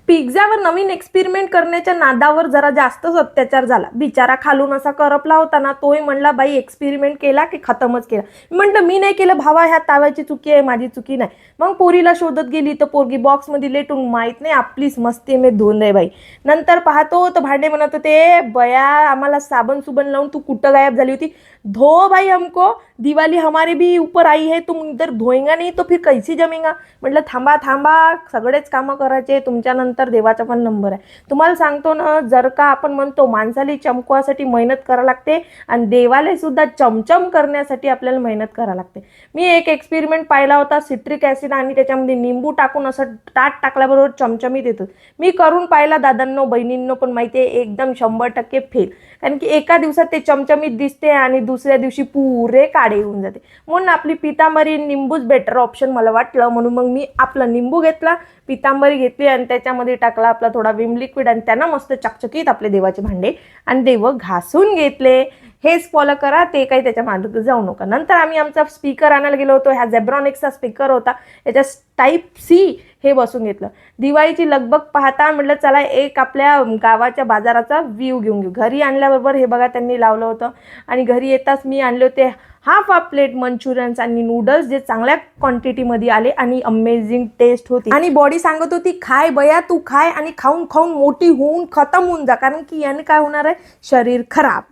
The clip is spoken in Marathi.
पिझ्झावर नवीन एक्सपेरिमेंट करण्याच्या नादावर जरा जास्तच अत्याचार झाला. बिचारा खालून असा करपला होता ना, तोही म्हणला बाई एक्सपेरिमेंट केला की खतमच केला. म्हटलं मी नाही केलं भावा, ह्या ताव्याची चुकी आहे, माझी चुकी नाही. मग पोरीला शोधत गेली तर पोरगी बॉक्समध्ये लेटून, माहीत नाही आपलीच मस्ती में धुवून आहे बाई. नंतर पाहतो तर भांडे म्हणत होते, बया आम्हाला साबण सुबण लावून तू कुठं गायब झाली होती, धो भाई हमको, दिवाली हमारे भी ऊपर आई है, तुम इधर धोएंगा नहीं तो फिर कैसी जमेगा. म्हटलं थांबा थांबा, सगळेच कामं करायचे, तुमच्यानंतर देवाचा पण नंबर आहे. तुम्हाला सांगतो ना, जर का आपण म्हणतो माणसाला चमकवासाठी मेहनत करावं लागते आणि देवाला सुद्धा चमचम करण्यासाठी आपल्याला मेहनत करावं लागते. मी एक एक्सपेरिमेंट पाहिला होता, सिट्रिक ॲसिड आणि त्याच्यामध्ये निंबू टाकून असं ताट टाकल्याबरोबर चमचमीत येतं. मी करून पाहिला दादांनो बहिणींनो, पण माहिती आहे एकदम 100% फेल. कारण की एका दिवसात ते चमचमीत दिसते आणि दुसऱ्या दिवशी पुरे काळे येऊन जाते. म्हणून आपली पितांबरी निंबूच बेटर ऑप्शन मला वाटलं. म्हणून मग मी आपला निंबू घेतला, पितांबरी घेतली आणि त्याच्यामध्ये टाकला आपला थोडा विम लिक्विड आणि त्यांना मस्त चकचकीत आपले देवाचे भांडे आणि देव घासून घेतले. हेच फॉलो करा, ते काही त्याच्या मागे जाऊ नका. नंतर आम्ही आमचा स्पीकर आणायला गेलो होतो. ह्या झेब्रॉनिक्सचा स्पीकर होता, याच्या टाईप सी हे बसून घेतलं. दिवाळीची लगबग पाहता म्हटलं चला एक आपल्या गावाच्या बाजाराचा व्ह्यू घेऊन घेऊ. घरी आणल्याबरोबर हे बघा त्यांनी लावलं होतं आणि घरी येताच मी आणले होते हाफ प्लेट मंचुरियन्स आणि नूडल्स, जे चांगल्या क्वांटिटीमध्ये आले आणि अमेझिंग टेस्ट होती. आणि बॉडी सांगत होती खाय बया तू खाय आणि खाऊन खाऊन मोठी होऊन खतम होऊन जा, कारण की याने काय होणार आहे, शरीर खराब.